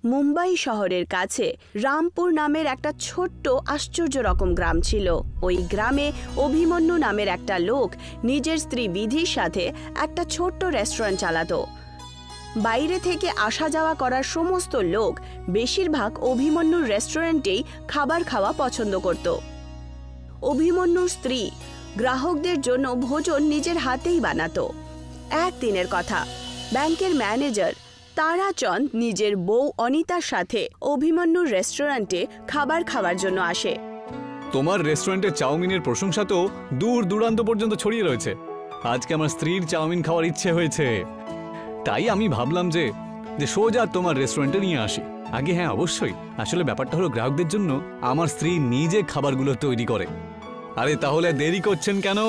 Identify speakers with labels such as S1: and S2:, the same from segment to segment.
S1: মুম্বাই শহরের কাছে রামপুর নামের একটা ছোট্ট আশ্চর্য রকম গ্রাম ছিল। ওই গ্রামে অভিমন্যু নামের একটা লোক নিজের স্ত্রী বিধির সাথে একটা ছোট্ট রেস্টুরেন্ট চালাতো। বাইরে থেকে আসা যাওয়া করার সমস্ত লোক বেশিরভাগ অভিমন্যুর রেস্টুরেন্টেই খাবার খাওয়া পছন্দ করত। অভিমন্যুর স্ত্রী গ্রাহকদের জন্য ভোজন নিজের হাতেই বানাতো। একদিনের কথা, ব্যাংকের ম্যানেজার তারাচন্দ নিজের বউ অনিতার সাথে অভিমন্যুর রেস্টুরেন্টে খাবার খাওয়ার জন্য আসে।
S2: তোমার রেস্টুরেন্টের চাউমিনের প্রশংসা তো দূর দূরান্ত পর্যন্ত ছড়িয়ে রয়েছে। আজকে আমার স্ত্রীর চাউমিন খাওয়ার ইচ্ছে হয়েছে, তাই আমি ভাবলাম যে সোজা তোমার রেস্টুরেন্টে নিয়ে আসি। আগে হ্যাঁ, অবশ্যই। আসলে ব্যাপারটা হলো গ্রাহকদের জন্য আমার স্ত্রী নিজে খাবারগুলো তৈরি করে। আরে তাহলে দেরি করছেন কেন?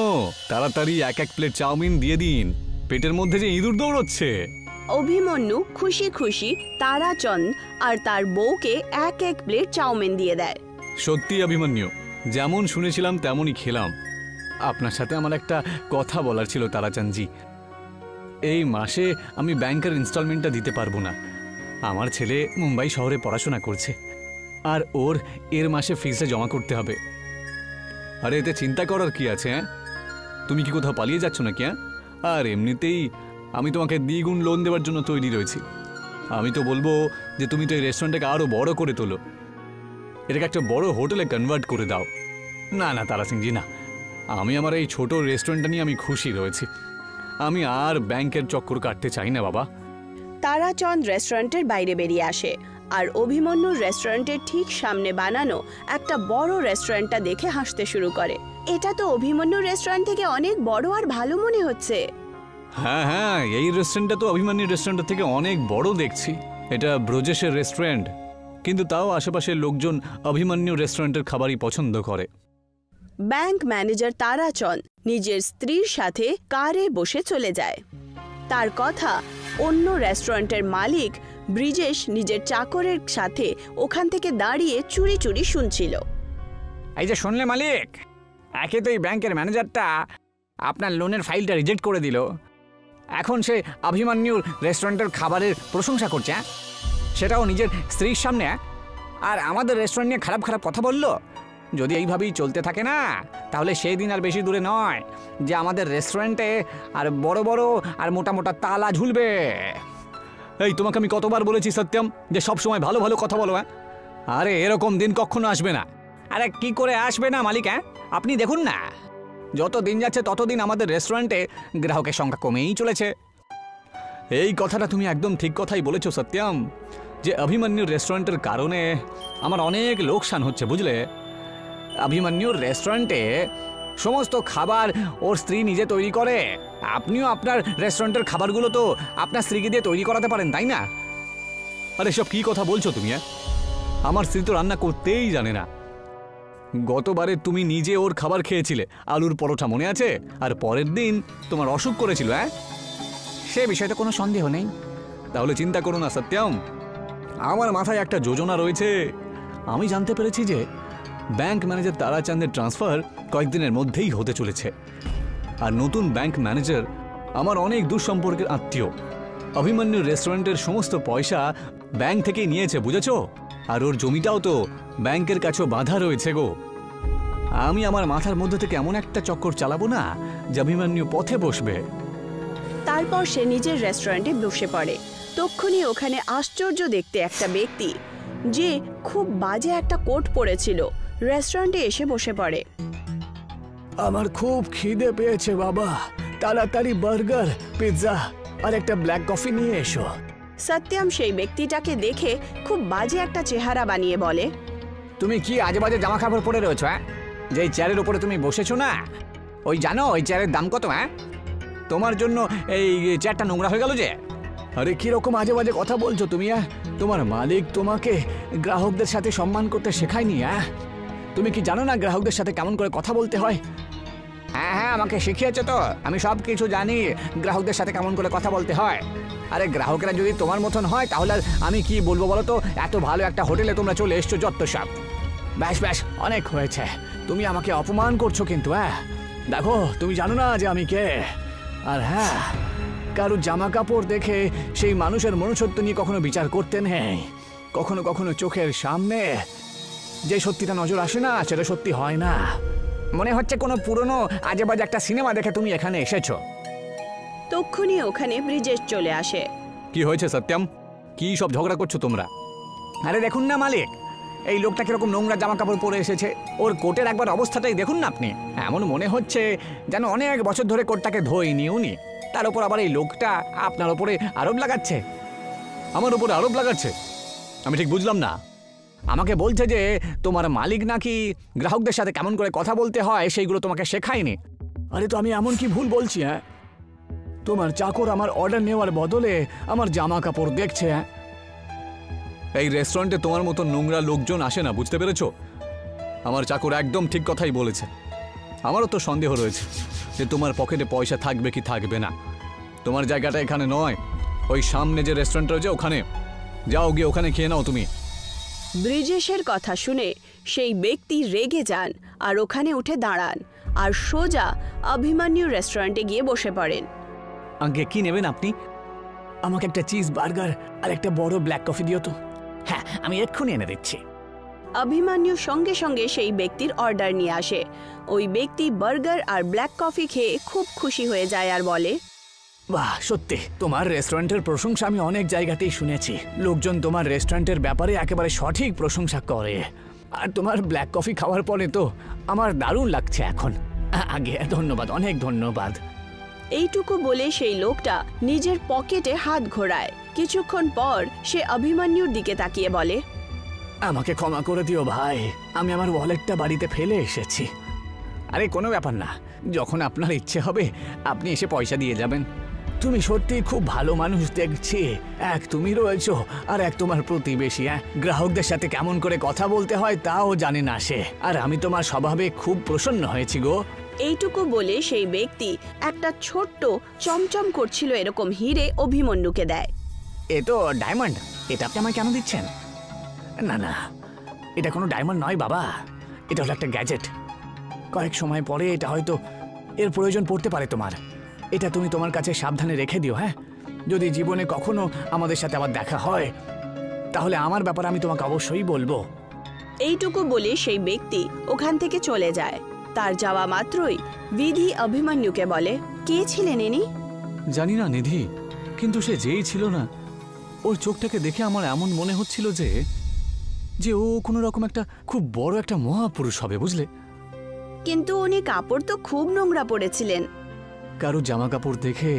S2: তাড়াতাড়ি এক এক প্লেট চাউমিন দিয়ে দিন, পেটের মধ্যে যে ইঁদুর দৌড়চ্ছে।
S1: অভিমন্যু খুশি খুশি তারাচন্দ আর তার বউকে এক এক প্লেট চাউমিন দিয়ে দেয়।
S2: সত্যি অভিমন্যু, যেমন শুনেছিলাম তেমনই খেলাম। আপনার সাথে আমার একটা কথা বলার ছিল তারাচন্দজি। এই মাসে আমি ব্যাংকের ইনস্টলমেন্টটা দিতে পারবো না। আমার ছেলে মুম্বাই শহরে পড়াশোনা করছে, আর ওর এর মাসে ফিসে জমা করতে হবে। আরে এতে চিন্তা করার কি আছে? হ্যাঁ, তুমি কি কোথাও পালিয়ে যাচ্ছ নাকি? হ্যাঁ, আর এমনিতেই আমি তোমাকে দ্বিগুণ লোন দেওয়ার জন্য তৈরি রয়েছি। আমি তো বলবো যে তুমি তো এই রেস্টুরেন্টটাকে আরো বড় করে তোলো, এটাকে একটা বড় হোটেলে কনভার্ট করে দাও। না না তারা সিংজি, না, আমি আমার এই ছোট রেস্টুরেন্টটা নিয়ে আমি খুশি রয়েছি। আমি আর ব্যাংকের চক্কর কাটতে চাই না বাবা।
S1: তারাচন্দ রেস্টুরেন্টের বাইরে বেরিয়ে আসে আর অভিমন্যুর রেস্টুরেন্টের ঠিক সামনে বানানো একটা বড় রেস্টুরেন্টটা দেখে হাসতে শুরু করে। এটা তো অভিমন্যুর রেস্টুরেন্ট থেকে অনেক বড় আর ভালো মনে হচ্ছে।
S2: হ্যাঁ হ্যাঁ, এই রেস্টুরেন্টটা তো অভিমন্যুর রেস্টুরেন্টের থেকে অনেক বড় দেখছি। এটা ব্রজেশের রেস্টুরেন্ট, কিন্তু তাও আশেপাশের লোকজন অভিমন্যুর রেস্টুরেন্টের খাবারই পছন্দ করে।
S1: ব্যাংক ম্যানেজার তারাচন্দ নিজের স্ত্রীর সাথে কারে বসে চলে যায়। তার কথা অন্য রেস্টুরেন্টের মালিক ব্রিজেশ নিজের চাকরের সাথে ওখান থেকে দাঁড়িয়ে চুরি চুরি শুনছিল।
S3: এই যে শুনলে মালিক, একে তো এই ব্যাংকের ম্যানেজারটা আপনার লোনের ফাইলটা রিজেক্ট করে দিল, এখন সে অভিমন্যুর রেস্টুরেন্টের খাবারের প্রশংসা করছে, সেটাও নিজের স্ত্রীর সামনে। আর আমাদের রেস্টুরেন্ট নিয়ে খারাপ খারাপ কথা বললো। যদি এইভাবেই চলতে থাকে না, তাহলে সেই দিন আর বেশি দূরে নয় যে আমাদের রেস্টুরেন্টে আর বড় বড় আর মোটা মোটা তালা ঝুলবে।
S2: এই তোমাকে আমি কতবার বলেছি সত্যম যে সব সময় ভালো ভালো কথা বলো? হ্যাঁ, আরে এরকম দিন কখনো আসবে না।
S3: আরে কি করে আসবে না মালিক? হ্যাঁ, আপনি দেখুন না, যত দিন যাচ্ছে ততদিন আমাদের রেস্টুরেন্টে গ্রাহকের সংখ্যা কমেই চলেছে।
S2: এই কথাটা তুমি একদম ঠিক কথাই বলেছো সত্যম, যে অভিমন্যুর রেস্টুরেন্টের কারণে আমার অনেক লোকসান হচ্ছে, বুঝলে?
S3: অভিমন্যুর রেস্টুরেন্টে সমস্ত খাবার ওর স্ত্রী নিজে তৈরি করে। আপনিও আপনার রেস্টুরেন্টের খাবারগুলো তো আপনার স্ত্রীকে দিয়ে তৈরি করাতে পারেন, তাই না?
S2: আরে সব কি কথা বলছো তুমি? আমার স্ত্রী তো রান্না করতেই জানে না। গতবারে তুমি নিজে ওর খাবার খেয়েছিলে, আলুর পরোটা, মনে আছে? আর পরের দিন তোমার অসুখ করেছিল। হ্যাঁ,
S3: সে বিষয়টা কোনো সন্দেহ নেই।
S2: তাহলে চিন্তা করো না সত্যম, আমার মাথায় একটা যোজনা রয়েছে। আমি জানতে পেরেছি যে ব্যাংক ম্যানেজার তারাচন্দের ট্রান্সফার কয়েকদিনের মধ্যেই হতে চলেছে। আর নতুন ব্যাংক ম্যানেজার আমার অনেক দূর সম্পর্কের আত্মীয়। অভিমন্যুর রেস্টুরেন্টের সমস্ত পয়সা ব্যাংক থেকেই নিয়েছে, বুঝেছো? আর ওর জমিটাও তো ব্যাংকের কাছেও বাঁধা রয়েছে গো। আমি আমার মাথার মধ্যে থেকে এমন একটা চক্কর চালাবো না যে অভিমন্যু পথে বসবে।
S1: তারপর সে নিজের রেস্টুরেন্টে বসে পড়ে। তক্ষুনি ওখানে আশ্চর্য দেখতে একটা ব্যক্তি, যে খুব বাজে একটা কোট পরেছিল, রেস্টুরেন্টে এসে বসে পড়ে।
S4: আমার খুব খিদে পেয়েছে বাবা, তাড়াতাড়ি বার্গার, পিৎজা আর একটা ব্ল্যাক কফি নিয়ে এসো।
S1: সত্যম সেই ব্যক্তিটাকে দেখে খুব বাজে একটা চেহারা বানিয়ে বলে,
S3: তুমি কি আজে বাজে জামা কাপড় পরে রয়েছো? হ্যাঁ, যে চেয়ারের উপরে তুমি বসেছো না, ওই জানো ওই চেয়ারের দাম কত? হ্যাঁ, তোমার জন্য এই চেয়ারটা নোংরা হয়ে গেল যে।
S4: আরে কিরকম আজে বাজে কথা বলছো তুমি? তোমার মালিক তোমাকে গ্রাহকদের সাথে সম্মান করতে শেখায়নি? তুমি কি জানো না গ্রাহকদের সাথে কেমন করে কথা বলতে হয়?
S3: হ্যাঁ হ্যাঁ, আমাকে শিখিয়েছে তো, আমি সব কিছু জানি গ্রাহকদের সাথে কেমন করে কথা বলতে হয়। আরে গ্রাহকেরা যদি তোমার মতন হয় তাহলে আমি কি বলবো বলো তো? এত ভালো একটা হোটেলে তোমরা চলে এসছো যত সব।
S4: ব্যাস ব্যাস, অনেক হয়েছে। তুমি আমাকে অপমান করছো কিন্তু। দেখো, তুমি জানো না যে আমি কে। আর হ্যাঁ, কারো জামা কাপড় দেখে সেই মানুষের মনুষ্যত্ব নিয়ে কখনো বিচার করতে নেই। কখনো কখনো চোখের সামনে যে সত্যিটা নজর আসে না সেটা সত্যি হয় না।
S3: মনে হচ্ছে কোনো পুরনো আজে বাজে একটা সিনেমা দেখে তুমি এখানে এসেছো।
S1: তক্ষুনি ওখানে ব্রিজেশ চলে আসে।
S2: কি হয়েছে সত্যম? কি সব ঝগড়া করছো তোমরা?
S3: আরে দেখুন না মালিক, এই লোকটা কিরকম নোংরা জামা কাপড় পরে এসেছে। ওর কোটের একবার অবস্থাটাই দেখুন না আপনি। এমন মনে হচ্ছে যেন অনেক বছর ধরে কোটটাকে ধোয়নি উনি। তার উপর আবার এই লোকটা আপনার ওপরে আরোপ লাগাচ্ছে।
S2: আমার উপরে আরোপ লাগাচ্ছে? আমি ঠিক বুঝলাম না।
S3: আমাকে বলছে যে তোমার মালিক নাকি গ্রাহকদের সাথে কেমন করে কথা বলতে হয় সেইগুলো তোমাকে শেখায়নি।
S4: আরে তো আমি এমন কি ভুল বলছি? হ্যাঁ, তোমার চাকর আমার অর্ডার নেওয়ার বদলে আমার জামা কাপড় দেখছে। হ্যাঁ,
S2: এই রেস্টুরেন্টে তোমার মতো নোংরা লোকজন আসে না, বুঝতে পেরেছো? আমার চাকর একদম ঠিক কথাই বলেছে। আমারও তো সন্দেহ রয়েছে যে তোমার পকেটে পয়সা থাকবে কি থাকবে না। তোমার জায়গাটা এখানে নয়, ওই সামনে যে রেস্টুরেন্ট রয়েছে ওখানে যাও, গিয়ে ওখানে খেয়ে নাও তুমি।
S1: ব্রিজেশের কথা শুনে সেই ব্যক্তি রেগে যান আর ওখানে উঠে দাঁড়ান আর সোজা অভিমন্যু রেস্টুরেন্টে গিয়ে বসে পড়েন।
S3: আগে কি নেবেন আপনি?
S4: আমাকে একটা চিজ বার্গার আর একটা বড় ব্ল্যাক কফি দিও তো।
S3: হ্যাঁ, আমি এক্ষুনি এনে দিচ্ছি।
S1: অভিমন্যু সঙ্গে সঙ্গে সেই ব্যক্তির অর্ডার নিয়ে আসে। ওই ব্যক্তি বার্গার আর ব্ল্যাক কফি খেয়ে খুব খুশি হয়ে যায় আর বলে,
S4: বাহ, সত্যি তোমার রেস্টুরেন্টের প্রশংসা আমি অনেক জায়গাতেই শুনেছি। লোকজন তোমার রেস্টুরেন্টের ব্যাপারে একেবারে সঠিক প্রশংসা করে। আর তোমার ব্ল্যাক কফি খাওয়ার পরে তো আমার দারুণ লাগছে এখন। আগে ধন্যবাদ, অনেক ধন্যবাদ।
S1: এইটুকু বলে সেই লোকটা নিজের পকেটে হাত ঘোরায়। কিছুক্ষণ পর সে অভিমন্যুর দিকে তাকিয়ে বলে,
S4: আমাকে ক্ষমা করে দিও ভাই, আমি আমার ওয়ালেটটা বাড়িতে ফেলে এসেছি।
S3: আরে কোনো ব্যাপার না, যখন আপনার ইচ্ছে হবে আপনি এসে পয়সা দিয়ে যাবেন।
S4: তুমি সত্যি খুব ভালো মানুষ দেখছি। এক তুমি রয়েছো আর এক তোমার প্রতিবেশী। গ্রাহকদের সাথে কেমন করে কথা বলতে হয় তাও জানে না সে। আর আমি তোমার স্বভাবে খুব প্রসন্ন হয়েছি গো।
S1: এইটুকু বলে সেই ব্যক্তি একটা ছোট্ট চমচম করছিল এরকম হিরে অভিমন্যুকে দেয়।
S3: এ তো ডায়মন্ড, এটা আপনি আমায় কেন দিচ্ছেন?
S4: না না, এটা কোনো ডায়মন্ড নয় বাবা, এটা হলো একটা গ্যাজেট। কয়েক সময় পরে এটা হয়তো এর প্রয়োজন পড়তে পারে তোমার। এটা তুমি তোমার কাছে সাবধানে রেখে দিও। হ্যাঁ, যদি জীবনে কখনো আমাদের সাথে আবার দেখা হয় তাহলে আমার ব্যাপারে আমি তোমাকে অবশ্যই বলবো।
S1: এইটুকু বলে সেই ব্যক্তি ওখান থেকে চলে যায়। তার যাওয়া মাত্রই বিধি অভিমন্যুকে বলে, কে ছিলেন ইনি?
S2: জানি না নিধি, কিন্তু সে যেই ছিল না, ওর চোখটাকে দেখে আমার এমন মনে হচ্ছিল যে ও কোনো রকম একটা খুব বড় একটা মহাপুরুষ হবে, বুঝলে?
S1: কিন্তু উনি কাপড় তো খুব নোংরা পরেছিলেন।
S2: কারো জামা কাপড় দেখে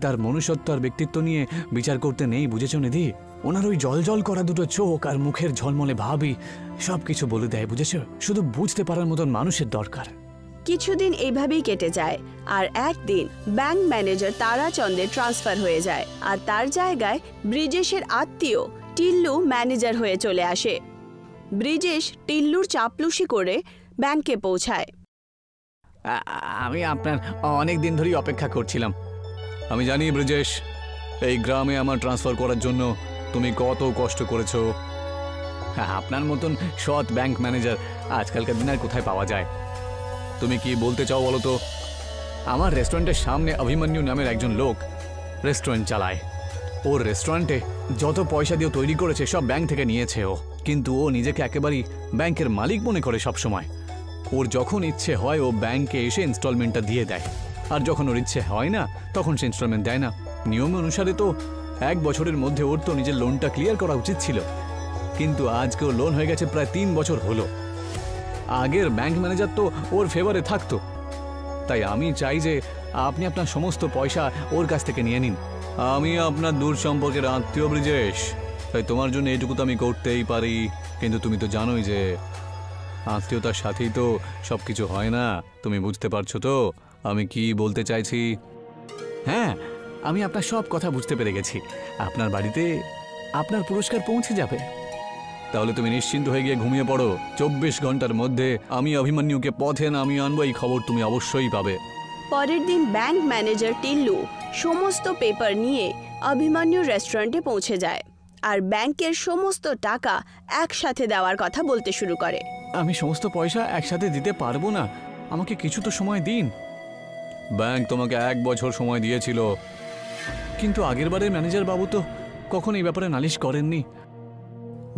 S2: তার মনুষ্যত্ব আর ব্যক্তিত্ব নিয়ে বিচার করতে নেই, বুঝেছ নিধি?
S4: ওনার ওই জলজল করা দুটো চোখ আর মুখের ঝলমলে ভাবই সবকিছু বলে দেয়, বুঝেছ? শুধু বুঝতে পারার মতন মানুষের দরকার।
S1: কিছুদিন এইভাবেই কেটে যায় আর একদিন ব্যাংক ম্যানেজার তারাচন্দের ট্রান্সফার হয়ে যায় আর তার জায়গায় ব্রিজেশের আত্মীয় টিল্লু ম্যানেজার হয়ে চলে আসে। ব্রিজেশ টিল্লুর চাপলুসি করে ব্যাংকে পৌঁছায়।
S3: আমি আপনার অনেক দিন ধরেই অপেক্ষা করছিলাম।
S2: আমি জানি ব্রিজেশ, এই গ্রামে আমার ট্রান্সফার করার জন্য তুমি কত কষ্ট করেছো।
S3: আপনার মতন সৎ ব্যাংক ম্যানেজার আজকালকার দিনে আর কোথায় পাওয়া যায়?
S2: তুমি কি বলতে চাও বলো তো?
S3: আমার রেস্টুরেন্টের সামনে অভিমন্যু নামের একজন লোক রেস্টুরেন্ট চালায়।
S2: ওর রেস্টুরেন্টে যত পয়সা দিয়ে তৈরি করেছে সব ব্যাংক থেকে নিয়েছে ও, কিন্তু ও নিজেকে একেবারেই ব্যাংকের মালিক মনে করে সব সময়। ওর যখন ইচ্ছে হয় ও ব্যাংকে এসে ইনস্টলমেন্টটা দিয়ে দেয়, আর যখন ওর ইচ্ছে হয় না তখন সে ইনস্টলমেন্ট দেয় না। নিয়ম অনুসারে তো 1 বছরের মধ্যে ওর তো নিজের লোনটা ক্লিয়ার করা উচিত ছিল, কিন্তু আজকে ওর লোন হয়ে গেছে প্রায় 3 বছর হলো। আগের ব্যাংক ম্যানেজার তো ওর ফেভারে থাকতো, তাই আমি চাই যে আপনি আপনার সমস্ত পয়সা ওর কাছ থেকে নিয়ে নিন। আমি আপনার দূর সম্পর্কের আত্মীয় ব্রিজেশ, তাই তোমার জন্য এইটুকু তো আমি করতেই পারি, কিন্তু তুমি তো জানোই যে আত্মীয়তার সাথেই তো সব কিছু হয় না। তুমি বুঝতে পারছো তো আমি কি বলতে চাইছি?
S3: হ্যাঁ, আমি আপনার সব কথা বুঝতে পেরে গেছি। আপনার বাড়িতে আপনার পুরস্কার পৌঁছে যাবে।
S2: তাহলে তুমি নিশ্চিন্ত হয়ে গিয়ে ঘুমিয়ে পড়ো। 24 ঘন্টার মধ্যে আমি অভিমন্যুকে পথে নামিয়ে আনবো, এই খবর তুমি অবশ্যই পাবে।
S1: পরের দিন ব্যাংক ম্যানেজার টিল্লু সমস্ত পেপার নিয়ে অভিমন্যুর রেস্টুরেন্টে পৌঁছে যায় আর ব্যাংকের সমস্ত টাকা একসাথে দেওয়ার কথা বলতে শুরু করে।
S2: আমি সমস্ত পয়সা একসাথে দিতে পারবো না, আমাকে কিছু তো সময় দিন। ব্যাংক তোমাকে 1 বছর সময় দিয়েছিল, কিন্তু আগেরবারের ম্যানেজার বাবু তো কখন এই ব্যাপারে নালিশ করেননি।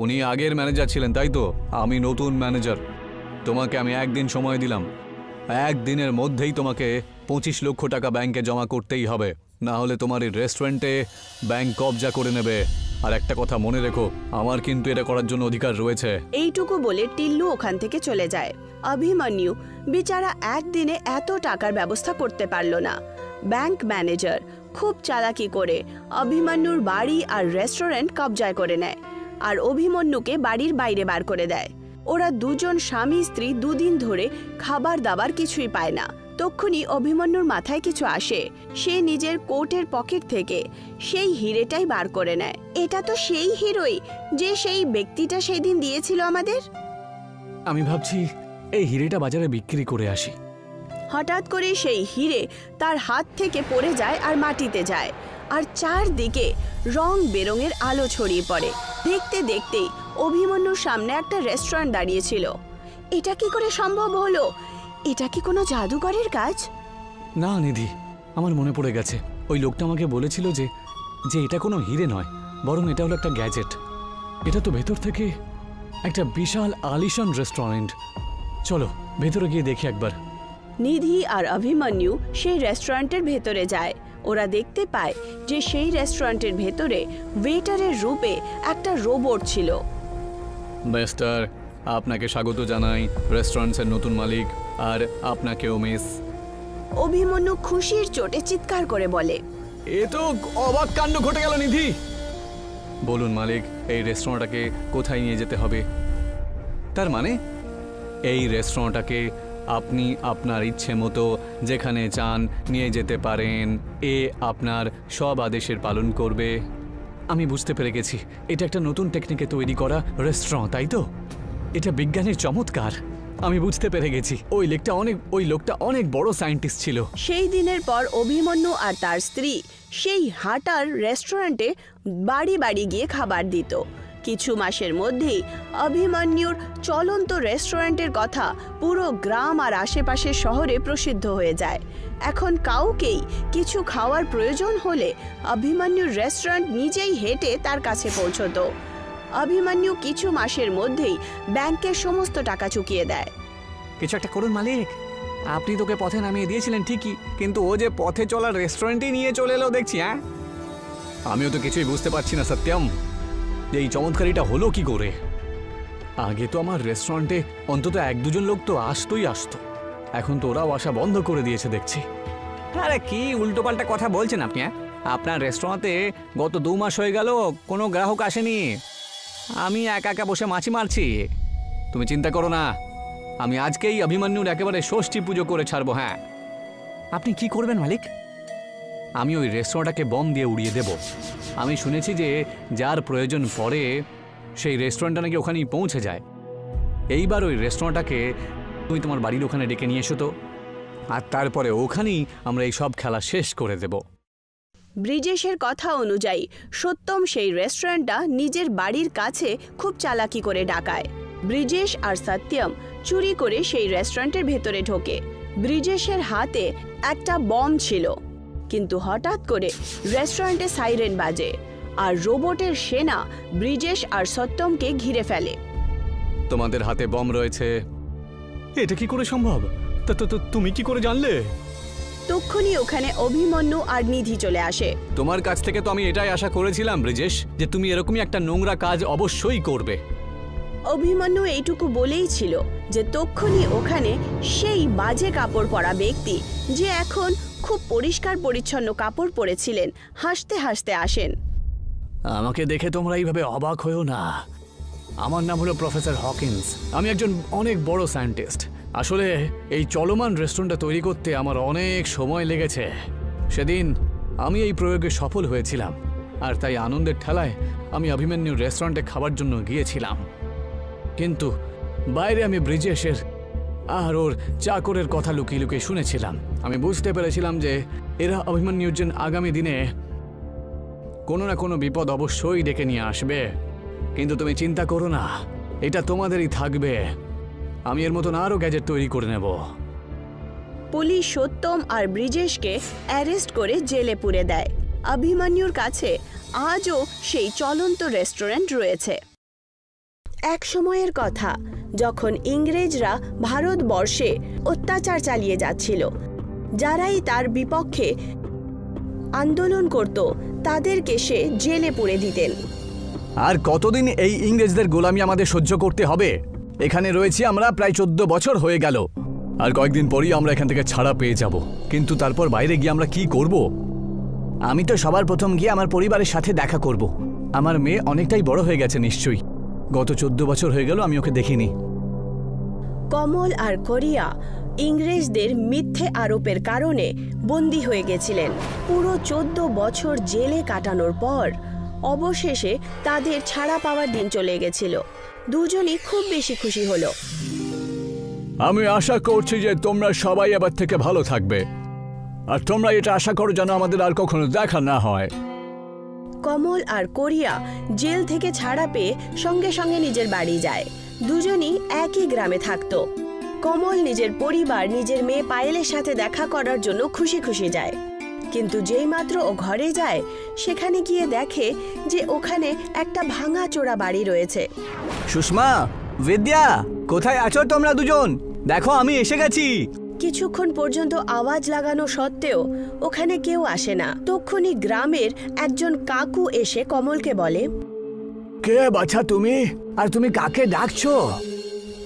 S2: উনি আগের ম্যানেজার ছিলেন, তাই তো? আমি নতুন ম্যানেজার। তোমাকে আমি একদিন সময় দিলাম। একদিনের মধ্যেই তোমাকে 25 লক্ষ টাকা ব্যাংকে জমা করতেই হবে, না হলে তোমার এই রেস্টুরেন্টে ব্যাংক কবজা করে নেবে। আর একটা কথা মনে রেখো, আমার কিন্তু এটা করার জন্য অধিকার রয়েছে।
S1: এইটুকু বলে টিল্লু ওখান থেকে চলে যায়। অভিমন্যু বেচারা একদিনে এত টাকার ব্যবস্থা করতে পারল না। ব্যাংক ম্যানেজার খুব চালাকি করে অভিমন্যুর বাড়ি আর রেস্টুরেন্ট কবজায় করে নেয় আর অভিমন্যুকে বাড়ির বাইরে বার করে দেয়। ওরা দুজন স্বামী স্ত্রী দুদিন ধরে খাবার দাবার কিছুই পায় না। তখনই অভিমন্যুর মাথায় কিছু আসে। সে নিজের কোটের পকেট থেকে সেই হিরেটাই বার করে নেয়। এটা তো সেই হিরোই যে সেই ব্যক্তিটা সেই দিন দিয়েছিল আমাদের।
S2: আমি ভাবছি এই হিরেটা বাজারে বিক্রি করে আসি।
S1: হঠাৎ করে সেই হিরে তার হাত থেকে পড়ে যায় আর মাটিতে যায়, আর চারদিকে রং বেরঙের আলো ছড়িয়ে পড়ে। দেখতে দেখতেই অভিমন্যুর সামনে একটা রেস্টুরেন্ট দাঁড়িয়েছিল। এটা কি করে সম্ভব হলো? এটা কি কোনো জাদুকরের কাজ?
S2: না নিধি, আমার মনে পড়ে গেছে। ওই লোকটা আমাকে বলেছিল যে যে এটা কোনো হিরে নয়, বরং এটা হলো একটা গ্যাজেট। এটা তো ভেতর থেকে একটা বিশাল আলিশান রেস্টুরেন্ট। চলো ভেতরে গিয়ে দেখি একবার।
S1: নিধি আর অভিমন্যু সেই রেস্টুরেন্টের ভেতরে যায়। ওরা দেখতে পায় যে সেই রেস্টুরেন্টের ভেতরে ওয়েটারের রূপে একটা রোবট ছিল।
S2: মিস্টার, আপনাকে স্বাগত জানাই রেস্টুরেন্টের নতুন মালিক, আর আপনাকেও মিস।
S1: অভিমন্যু খুশির চোটে চিৎকার করে বলে,
S2: এ তো অবাক কাণ্ড ঘটে গেল নিধি। বলুন মালিক, এই রেস্টুরেন্টটাকে কোথায় নিয়ে যেতে হবে? তার মানে এই রেস্টুরেন্টটাকে আপনি আপনার ইচ্ছে মতো যেখানে চান নিয়ে যেতে পারেন। এ আপনার সব আদেশের পালন করবে। আমি বুঝতে পেরে গেছি, এটা একটা নতুন টেকনিকে তৈরি করা রেস্টুরেন্ট, তাই তো? এটা বিজ্ঞানের চমৎকার। আমি বুঝতে পেরে গেছি। ওই লোকটা অনেক বড় সায়েন্টিস্ট ছিল।
S1: সেই দিনের পর অভিমন্যু আর তার স্ত্রী সেই হাটার রেস্টুরেন্টে বাড়ি বাড়ি গিয়ে খাবার দিত। কিছু মাসের মধ্যেই অভিমন্যুর চলন্ত রেস্টুরেন্টের কথা পুরো গ্রাম আর আশেপাশের শহরে প্রসিদ্ধ হয়ে যায়। এখন কাউকেই কিছু খাওয়ার প্রয়োজন হলে অভিমন্যুর রেস্টুরেন্ট নিজেই হেঁটে তার কাছে পৌঁছতো। অভিমন্যু কিছু মাসের মধ্যেই ব্যাংকের সমস্ত টাকা চুকিয়ে দেয়।
S3: কিছু একটা করুন মালিক। আপনি তোকে পথে নামিয়ে দিয়েছিলেন ঠিকই, কিন্তু ও যে পথে চলার রেস্টুরেন্টেই নিয়ে চলে এলো দেখছি। হ্যাঁ,
S2: আমিও তো কিছুই বুঝতে পারছি না সত্যম, এই চমৎকারিটা হলো কি করে। আগে তো আমার রেস্টুরেন্টে অন্তত 1-2 জন লোক তো আসতোই আসতো, এখন তো ওরাও আসা বন্ধ করে দিয়েছে দেখছি।
S3: আরে কি উল্টোপাল্টা কথা বলছেন আপনি? হ্যাঁ, আপনার রেস্টুরেন্টে গত 2 মাস হয়ে গেল কোনো গ্রাহক আসেনি। আমি একা একা বসে মাছি মারছি।
S2: তুমি চিন্তা করো না, আমি আজকেই অভিমন্যুর একেবারে ষষ্ঠী পুজো করে ছাড়বো। হ্যাঁ।
S3: আপনি কি করবেন মালিক?
S2: আমি ওই রেস্টুরেন্টটাকে বম দিয়ে উড়িয়ে দেব। আমি শুনেছি যে যার প্রয়োজন পড়ে সেই রেস্টুরেন্টটা নাকি ওখানেই পৌঁছে যায়। এইবার ওই রেস্টুরেন্টটাকে তুমি তোমার বাড়ির ওখানে ডেকে নিয়ে এসো তো, আর তারপরে ওখানেই আমরা এই সব খেলা শেষ করে দেব।
S1: ব্রিজেশের কথা অনুযায়ী সত্যম সেই রেস্টুরেন্টটা নিজের বাড়ির কাছে খুব চালাকি করে ডাকায়। ব্রিজেশ আর সত্যম চুরি করে সেই রেস্টুরেন্টের ভেতরে ঢোকে। ব্রিজেশের হাতে একটা বম ছিল, কিন্তু হঠাৎ করে রেস্টুরেন্টে সাইরেন বাজে আর রোবটের সেনা ব্রিজেশ আর সত্যমকে ঘিরে ফেলে।
S2: তোমাদের হাতে বম রয়েছে, এটা কি করে সম্ভব? তুমি কি করে জানলে?
S1: তক্ষুনি ওখানে অভিমন্যু আর নিধি চলে আসে।
S2: তোমার কাছ থেকে তো আমি এটাই আশা করেছিলাম ব্রিজেশ, যে তুমি এরকমই একটা নোংরা কাজ অবশ্যই করবে।
S1: অভিমন্যু এইটুকু বলেই ছিল যে তক্ষুনি ওখানে সেই বাজে কাপড় পরা ব্যক্তি, যে এখন খুব পরিষ্কার পরিচ্ছন্ন কাপড় পরেছিলেন, হাসতে হাসতে আসেন।
S4: আমাকে দেখে তোমরা এইভাবে অবাক হয়েও না। আমার নাম হলো প্রফেসর হকিন্স। আমি একজন অনেক বড় সায়েন্টিস্ট। আসলে এই চলমান রেস্টুরেন্টটা তৈরি করতে আমার অনেক সময় লেগেছে। সেদিন আমি এই প্রয়োগে সফল হয়েছিলাম, আর তাই আনন্দের ঠেলায় আমি অভিমন্যুর রেস্টুরেন্টে খাবার জন্য গিয়েছিলাম। কিন্তু বাইরে আমি ব্রিজেশের আর ওর চাকরের কথা লুকিয়ে লুকিয়ে শুনেছিলাম। আমি বুঝতে পেরেছিলাম যে এরা অভিমন্যুর জন্য আগামী দিনে কোনো না কোনো বিপদ অবশ্যই ডেকে নিয়ে আসবে। কিন্তু তুমি চিন্তা করো না, এটা তোমাদেরই থাকবে। আমি এর মতন আরও গ্যাজেট তৈরি করে নেব।
S1: পুলিশ সত্যম আর ব্রিজেশকে অ্যারেস্ট করে জেলে পুরে দেয়। অভিমন্যুর কাছে আজও সেই চলন্ত রেস্টুরেন্ট রয়েছে। এক সময়ের কথা, যখন ইংরেজরা ভারতবর্ষে অত্যাচার চালিয়ে যাচ্ছিল। যারাই তার বিপক্ষে আন্দোলন করত তাদেরকে সে জেলে পুরে দিতেন।
S4: আর কতদিন এই ইংরেজদের গোলামি আমাদের সহ্য করতে হবে? এখানে রয়েছি আমরা প্রায় 14 বছর হয়ে গেল।
S2: আর কয়েকদিন পরেই আমরা এখান থেকে ছাড়া পেয়ে যাব, কিন্তু তারপর বাইরে গিয়ে আমরা কি করব?
S4: আমি তো সবার প্রথম গিয়ে আমার পরিবারের সাথে দেখা করব।
S2: আমার মেয়ে অনেকটাই বড় হয়ে গেছে নিশ্চয়ই। গত 14 বছর হয়ে গেল আমি ওকে দেখিনি।
S1: কমল আর কোরিয়া ইংরেজদের মিথ্যে আরোপের কারণে বন্দী হয়ে গেছিলেন। পুরো 14 বছর জেলে কাটানোর পর অবশেষে তাদের ছাড়া পাওয়ার দিন চলে গেছিল। দুজনই খুব বেশি খুশি হলো।
S2: আমি আশা করছি যে তোমরা সবাই এবার থেকে ভালো থাকবে, আর তোমরা এটা আশা করো যেন আমাদের আর কখনো দেখা না হয়।
S1: কমল আর কোরিয়া জেল থেকে ছাড়া পেয়ে সঙ্গে সঙ্গে নিজের বাড়ি যায়। দুজনই একই গ্রামে থাকতো। কমল নিজের পরিবার, নিজের মেয়ে পায়েলের সাথে দেখা করার জন্য খুশি খুশি যায়, কিন্তু যেই মাত্র ও ঘরে যায় সেখানে গিয়ে দেখে যে ওখানে একটা ভাঙাচোরা বাড়ি রয়েছে।
S4: সুষমা, বিদ্যা, কোথায় আছো তোমরা দুজন? দেখো আমি এসে গেছি।
S1: কিছুক্ষণ পর্যন্ত আওয়াজ লাগানো সত্ত্বেও ওখানে কেউ আসে না। তক্ষুনি গ্রামের একজন কাকু এসে কমলকে বলে,
S4: কে বাছা তুমি? আর তুমি কাকে ডাকছো?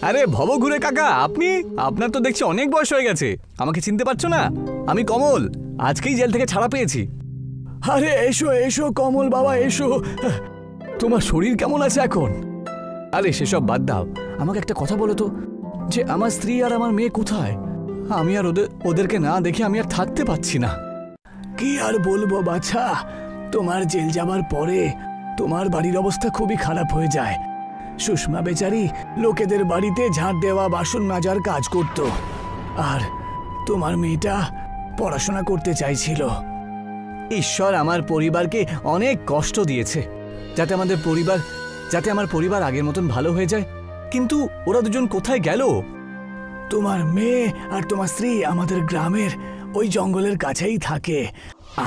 S2: আরে ভবঘুরে কাকা, আপনি? আপনার তো দেখছি অনেক বয়স হয়ে গেছে, আমাকে চিনতে পারছো না? আমি কমল, আজকেই জেল থেকে ছাড়া পেয়েছি।
S4: আরে এসো এসো কমল বাবা, এসো।
S2: তোমার শরীর কেমন আছে এখন? আরে সেসব বাদ দাও, আমাকে একটা কথা বলো তো, যে আমার স্ত্রী আর আমার মেয়ে কোথায়? আমি আর ওদেরকে না দেখে আমি আর থাকতে পারছি না।
S4: কি আর বলবো বাছা, তোমার জেল যাবার পরে তোমার বাড়ির অবস্থা খুবই খারাপ হয়ে যায়। সুষমা বেচারি লোকেদের বাড়িতে ঝাঁট দেওয়া, বাসন মাজার কাজ করত, আর তোমার মেয়েটা পড়াশোনা করতে চাইছিল।
S2: ঈশ্বর আমার পরিবারকে অনেক কষ্ট দিয়েছে যাতে আমার পরিবার আগের মতন ভালো হয়ে যায়, কিন্তু ওরা দুজন কোথায় গেল?
S4: তোমার মেয়ে আর তোমার স্ত্রী আমাদের গ্রামের ওই জঙ্গলের কাছেই থাকে।